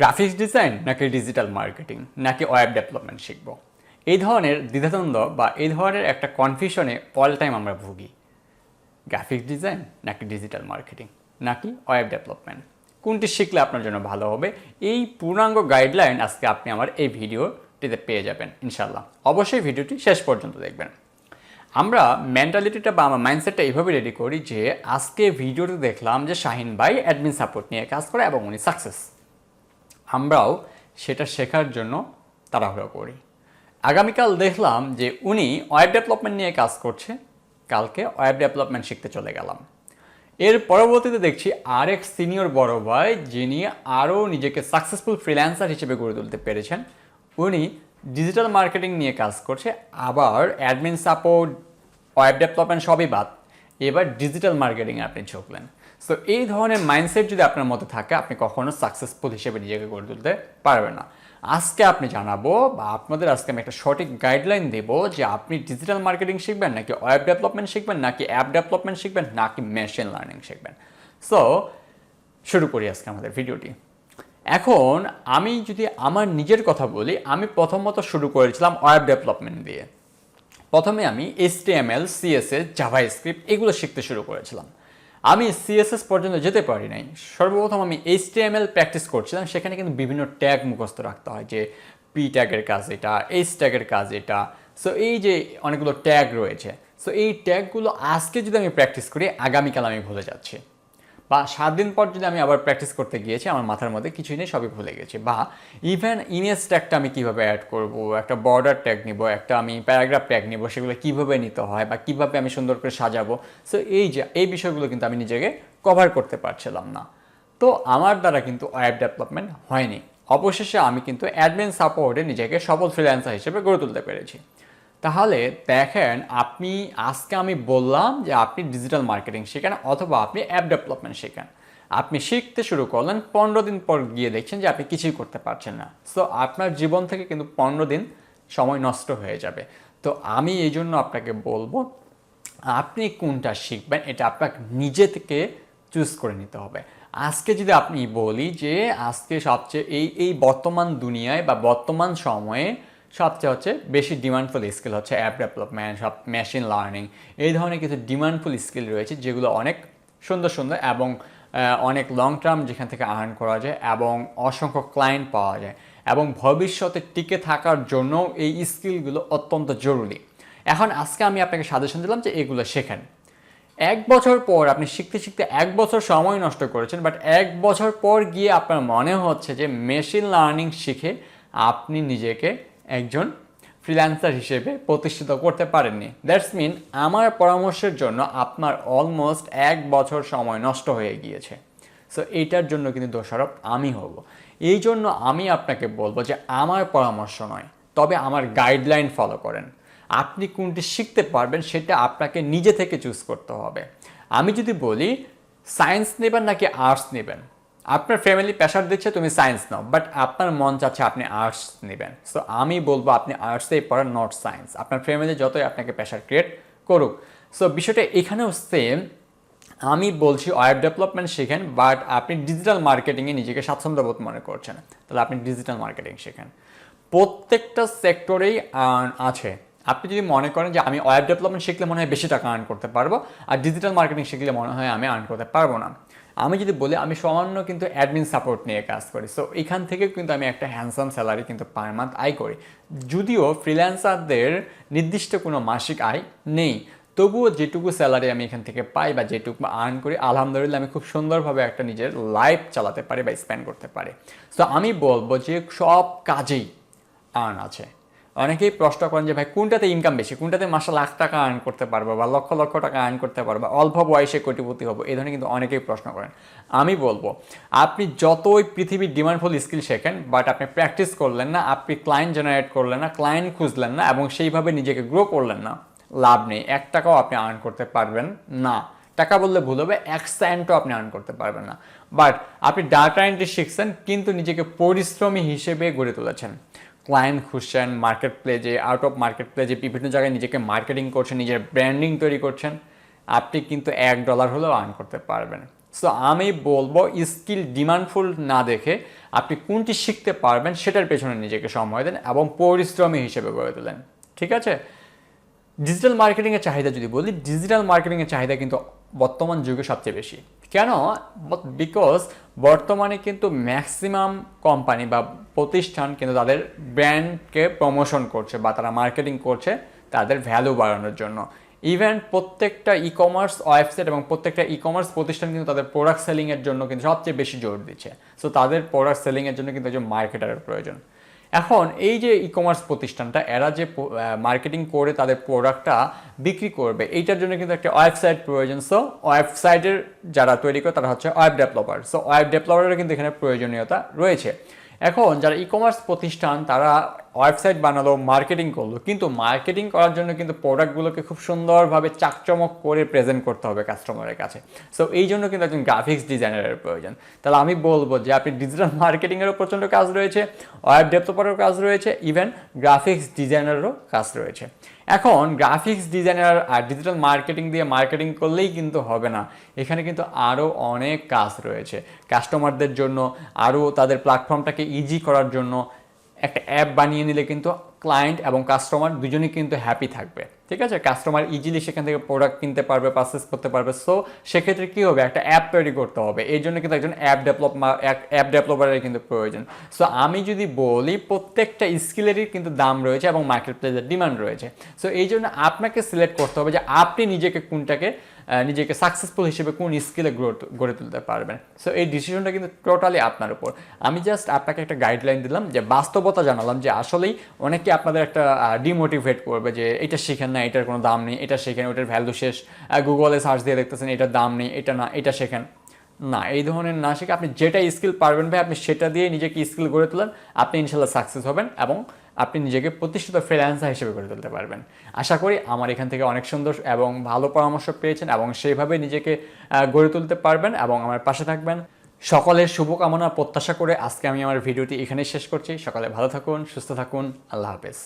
Graphics design নাকি digital marketing নাকি web development শিখব, এই ধরনের দ্বিধাদ্বন্দ্ব বা এই ধরনের একটা কনফিউশনে অল টাইম আমরা ভুগি। গ্রাফিক্স ডিজাইন নাকি ডিজিটাল মার্কেটিং নাকি ওয়েব ডেভেলপমেন্ট, কোনটি শিখলে আপনার জন্য ভালো হবে, এই পূর্ণাঙ্গ গাইডলাইন আজকে আপনি আমার এই ভিডিওটিতে পেয়ে যাবেন ইনশাল্লাহ। অবশ্যই ভিডিওটি শেষ পর্যন্ত দেখবেন। আমরা মেন্টালিটিটা বা আমার মাইন্ডসেটটা এইভাবে রেডি করি যে আজকে ভিডিওতে দেখলাম যে শাহিন ভাই অ্যাডমিন সাপোর্ট নিয়ে কাজ করে এবং উনি সাকসেস, আমরাও সেটা শেখার জন্য তাড়াহুড়ো করি। আগামীকাল দেখলাম যে উনি ওয়েব ডেভেলপমেন্ট নিয়ে কাজ করছে, কালকে ওয়েব ডেভেলপমেন্ট শিখতে চলে গেলাম। এর পরবর্তীতে দেখছি আরেক সিনিয়র বড় ভাই যিনি আরও নিজেকে সাকসেসফুল ফ্রিল্যান্সার হিসেবে গড়ে তুলতে পেরেছেন, উনি ডিজিটাল মার্কেটিং নিয়ে কাজ করছে, আবার অ্যাডমিন সাপোর্ট ওয়েব ডেভেলপমেন্ট সবই বাদ, এবার ডিজিটাল মার্কেটিংয়ে আপনি ঝুঁকলেন। সো এই ধরনের মাইন্ডসেট যদি আপনার মধ্যে থাকে, আপনি কখনো সাকসেসফুল হিসেবে নিজেকে গড়ে তুলতে পারবেন না। আজকে আপনি জানাবো বা আপনাদের আজকে আমি একটা সঠিক গাইডলাইন দেবো যে আপনি ডিজিটাল মার্কেটিং শিখবেন নাকি ওয়েব ডেভেলপমেন্ট শিখবেন নাকি অ্যাপ ডেভেলপমেন্ট শিখবেন নাকি মেশিন লার্নিং শিখবেন। সো শুরু করি আজকে আমাদের ভিডিওটি। এখন আমি যদি আমার নিজের কথা বলি, আমি প্রথমত শুরু করেছিলাম ওয়েব ডেভেলপমেন্ট দিয়ে। প্রথমে আমি HTML, CSS, জাভাস্ক্রিপ্ট এগুলো শিখতে শুরু করেছিলাম। আমি CSS পর্যন্ত যেতে পারি নাই। সর্বপ্রথম আমি HTML প্র্যাকটিস করছিলাম, সেখানে কিন্তু বিভিন্ন ট্যাগ মুখস্থ রাখতে হয় যে P ট্যাগের কাজ এটা, H ট্যাগের কাজ এটা। সো এই যে অনেকগুলো ট্যাগ রয়েছে, সো এই ট্যাগগুলো আজকে যদি আমি প্র্যাকটিস করি, আগামীকাল আমি ভুলে যাচ্ছি, বা 7 দিন পর যদি আমি আবার প্র্যাকটিস করতে গিয়েছি, আমার মাথার মধ্যে কিছুই নেই, সবই ভুলে গেছি। বা ইভেন ইমেজ ট্যাগটা আমি কীভাবে অ্যাড করব, একটা বর্ডার ট্যাগ নিব, একটা আমি প্যারাগ্রাফ ট্যাগ নিব, সেগুলো কীভাবে নিতে হয় বা কীভাবে আমি সুন্দর করে সাজাবো। সো এই বিষয়গুলো কিন্তু আমি নিজেকে কভার করতে পারছিলাম না। তো আমার দ্বারা কিন্তু ওয়েব ডেভেলপমেন্ট হয়নি। অবশেষে আমি কিন্তু অ্যাডমিন সাপোর্টে নিজেকে সফল ফ্রিল্যান্সার হিসেবে গড়ে তুলতে পেরেছি। তাহলে দেখেন, আপনি আজকে আমি বললাম যে আপনি ডিজিটাল মার্কেটিং শেখেন অথবা আপনি অ্যাপ ডেভেলপমেন্ট শেখেন, আপনি শিখতে শুরু করলেন, 15 দিন পর গিয়ে দেখছেন যে আপনি কিছুই করতে পারছেন না। সো আপনার জীবন থেকে কিন্তু 15 দিন সময় নষ্ট হয়ে যাবে। তো আমি এই জন্য আপনাকে বলবো, আপনি কোনটা শিখবেন এটা আপনাকে নিজে থেকে চুজ করে নিতে হবে। আজকে যদি আপনি বলি যে আজকে সবচেয়ে এই বর্তমান দুনিয়ায় বা বর্তমান সময়ে সবচেয়ে বেশি ডিমান্ডফুল স্কিল হচ্ছে অ্যাপ ডেভেলপমেন্ট, সব মেশিন লার্নিং, এই ধরনের কিছু ডিমান্ডফুল স্কিল রয়েছে যেগুলো অনেক সুন্দর সুন্দর এবং অনেক লং টার্ম যেখান থেকে আর্ন করা যায় এবং অসংখ্য ক্লায়েন্ট পাওয়া যায়, এবং ভবিষ্যতে টিকে থাকার জন্য এই স্কিলগুলো অত্যন্ত জরুরি। এখন আজকে আমি আপনাকে সাজেশন দিলাম যে এগুলো শেখেন। 1 বছর পর আপনি শিখতে শিখতে 1 বছর সময় নষ্ট করেছেন, বাট 1 বছর পর গিয়ে আপনার মনে হচ্ছে যে মেশিন লার্নিং শিখে আপনি নিজেকে একজন ফ্রিল্যান্সার হিসেবে প্রতিষ্ঠিত করতে পারেননি। দ্যাটস মিন আমার পরামর্শের জন্য আপনার অলমোস্ট 1 বছর সময় নষ্ট হয়ে গিয়েছে। সো এইটার জন্য কিন্তু দোষারোপ আমি হব। এই জন্য আমি আপনাকে বলবো যে আমার পরামর্শ নয়, তবে আমার গাইডলাইন ফলো করেন। আপনি কোনটি শিখতে পারবেন সেটা আপনাকে নিজে থেকে চুজ করতে হবে। আমি যদি বলি সায়েন্স নেবেন নাকি আর্টস নেবেন, আপনার ফ্যামিলি প্রেশার দিচ্ছে তুমি সায়েন্স নাও, বাট আপনার মন চাচ্ছে আপনি আর্টস নেবেন, সো আমি বলবো আপনি আর্টসেই পড়েন, নট সায়েন্স। আপনার ফ্যামিলি যতই আপনাকে প্রেশার ক্রিয়েট করুক। সো বিষয়টা এখানেও সেম। আমি বলছি ওয়েব ডেভেলপমেন্ট শেখেন, বাট আপনি ডিজিটাল মার্কেটিংয়ে নিজেকে স্বাচ্ছন্দ্যবোধ মনে করছেন, তাহলে আপনি ডিজিটাল মার্কেটিং শেখেন। প্রত্যেকটা সেক্টরেই আর্ন আছে। আপনি যদি মনে করেন যে আমি ওয়েব ডেভেলপমেন্ট শিখলে মনে হয় বেশি টাকা আর্ন করতে পারবো, আর ডিজিটাল মার্কেটিং শিখলে মনে হয় আমি আর্ন করতে পারবো না, আমি যদি বলি আমি সামান্য কিন্তু অ্যাডমিন সাপোর্ট নিয়ে কাজ করি, সো এখান থেকে কিন্তু আমি একটা হ্যান্ডসাম স্যালারি কিন্তু পার মান্থ আয় করি। যদিও ফ্রিল্যান্সারদের নির্দিষ্ট কোনো মাসিক আয় নেই, তবুও যেটুকু স্যালারি আমি এখান থেকে পাই বা যেটুকু আর্ন করি, আলহামদুলিল্লাহ আমি খুব সুন্দরভাবে একটা নিজের লাইফ চালাতে পারি বা স্পেন্ড করতে পারি। সো আমি বলবো যে সব কাজেই আর্ন আছে। অনেকেই প্রশ্ন করেন যে ভাই কোনটাতে ইনকাম বেশি, কোনটাতে মাসে লাখ টাকা আর্ন করতে পারবো বা লক্ষ লক্ষ টাকা আর্ন করতে পারবো, অল্প বয়সে কোটিপতি হবো, এই ধরনের কিন্তু অনেকেই প্রশ্ন করেন। আমি বলবো আপনি যতই পৃথিবীর ডিমান্ডফুল স্কিল শেখেন, বাট আপনি প্র্যাকটিস করলেন না, আপনি ক্লায়েন্ট জেনারেট করলেন না, ক্লায়েন্ট খুঁজলেন না এবং সেইভাবে নিজেকে গ্রো করলেন না, লাভ নেই। 1 টাকাও আপনি আর্ন করতে পারবেন না। টাকা বললে ভুল হবে, 1 সেন্টও আপনি আর্ন করতে পারবেন না। বাট আপনি ডাটা এন্ট্রি শিখছেন কিন্তু নিজেকে পরিশ্রমী হিসেবে গড়ে তুলেছেন, ক্লায়েন্ট খুঁজছেন, মার্কেট প্লেজে, আউট অফ মার্কেট প্লেজে বিভিন্ন জায়গায় নিজেকে মার্কেটিং করছেন, নিজের ব্র্যান্ডিং তৈরি করছেন, আপনি কিন্তু $1 হলেও আর্ন করতে পারবেন। সো আমি বলবো স্কিল ডিমান্ডফুল না দেখে আপনি কোনটি শিখতে পারবেন সেটার পেছনে নিজেকে সময় দেন এবং পরিশ্রমী হিসেবে গড়ে তোলেন। ঠিক আছে? ডিজিটাল মার্কেটিংয়ের চাহিদা যদি বলি, ডিজিটাল মার্কেটিংয়ের চাহিদা কিন্তু বর্তমান যুগে সবচেয়ে বেশি। কেন? বিকজ বর্তমানে কিন্তু ম্যাক্সিমাম কোম্পানি বা প্রতিষ্ঠান কিন্তু তাদের ব্র্যান্ডকে প্রমোশন করছে বা তারা মার্কেটিং করছে তাদের ভ্যালু বাড়ানোর জন্য। ইভেন প্রত্যেকটা ই কমার্স ওয়েবসাইট এবং প্রত্যেকটা ই কমার্স প্রতিষ্ঠান কিন্তু তাদের প্রোডাক্ট সেলিংয়ের জন্য কিন্তু সবচেয়ে বেশি জোর দিচ্ছে। সো তাদের প্রোডাক্ট সেলিংয়ের জন্য কিন্তু একজন মার্কেটারের প্রয়োজন। এখন এই যে ই কমার্স প্রতিষ্ঠানটা এরা যে মার্কেটিং করে তাদের প্রোডাক্টটা বিক্রি করবে, এইটার জন্য কিন্তু একটা ওয়েবসাইট প্রয়োজন। সো ওয়েবসাইটের যারা তৈরি করে তারা হচ্ছে ওয়েব ডেভেলপার। সো ওয়েব ডেভেলপারেরও কিন্তু এখানে প্রয়োজনীয়তা রয়েছে। এখন যারা ই কমার্স প্রতিষ্ঠান তারা ওয়েবসাইট বানালো, মার্কেটিং করলো, কিন্তু মার্কেটিং করার জন্য কিন্তু প্রোডাক্টগুলোকে খুব সুন্দরভাবে চাকচমক করে প্রেজেন্ট করতে হবে কাস্টমারের কাছে। সো এই জন্য কিন্তু একজন গ্রাফিক্স ডিজাইনারের প্রয়োজন। তাহলে আমি বলবো যে আপনি ডিজিটাল মার্কেটিংয়েরও প্রচণ্ড কাজ রয়েছে, ওয়েব ডেভেলপারেরও কাজ রয়েছে, ইভেন গ্রাফিক্স ডিজাইনারেরও কাজ রয়েছে। এখন গ্রাফিক্স ডিজাইনার আর ডিজিটাল মার্কেটিং দিয়ে মার্কেটিং করলেই কিন্তু হবে না, এখানে কিন্তু আরও অনেক কাজ রয়েছে। কাস্টমারদের জন্য আরও তাদের প্ল্যাটফর্মটাকে ইজি করার জন্য একটা অ্যাপ বানিয়ে নিলে কিন্তু ক্লায়েন্ট এবং কাস্টমার দুজনেই কিন্তু হ্যাপি থাকবে। ঠিক আছে? কাস্টমার ইজিলি সেখান থেকে প্রোডাক্ট কিনতে পারবে, পারচেস করতে পারবে। সো সেক্ষেত্রে কী হবে, একটা অ্যাপ তৈরি করতে হবে। এই জন্য কিন্তু একজন অ্যাপ ডেভেলপারের কিন্তু প্রয়োজন। সো আমি যদি বলি প্রত্যেকটা স্কিলেরই কিন্তু দাম রয়েছে এবং মার্কেট প্লেসের ডিমান্ড রয়েছে। সো এই জন্য আপনাকে সিলেক্ট করতে হবে যে আপনি নিজেকে সাকসেসফুল হিসেবে কোন স্কিলে গড়ে তুলতে পারবেন। সো এই ডিসিশনটা কিন্তু টোটালি আপনার উপর। আমি জাস্ট আপনাকে একটা গাইডলাইন দিলাম, যে বাস্তবতা জানালাম, যে আসলেই অনেকে আপনাদের একটা ডিমোটিভেট করবে যে এটা শিখেন না, এটার কোনো দাম নেই, এটা শেখেন, ওটার ভ্যালু শেষ, গুগলে সার্চ দিয়ে দেখতেছেন এটার দাম নেই, এটা না, এটা শেখেন না। এই ধরনের না শিখে আপনি যেটা স্কিল পারবেন ভাই, আপনি সেটা দিয়ে নিজেকে স্কিল গড়ে তোলেন, আপনি ইনশাল্লাহ সাকসেস হবেন এবং আপনি নিজেকে প্রতিষ্ঠিত ফ্রিল্যান্সার হিসেবে গড়ে তুলতে পারবেন। আশা করি আমার এখান থেকে অনেক সুন্দর এবং ভালো পরামর্শ পেয়েছেন এবং সেইভাবে নিজেকে গড়ে তুলতে পারবেন এবং আমার পাশে থাকবেন। সকলের শুভকামনা প্রত্যাশা করে আজকে আমি আমার ভিডিওটি এখানেই শেষ করছি। সকালে ভালো থাকুন, সুস্থ থাকুন, আল্লাহ হাফেজ।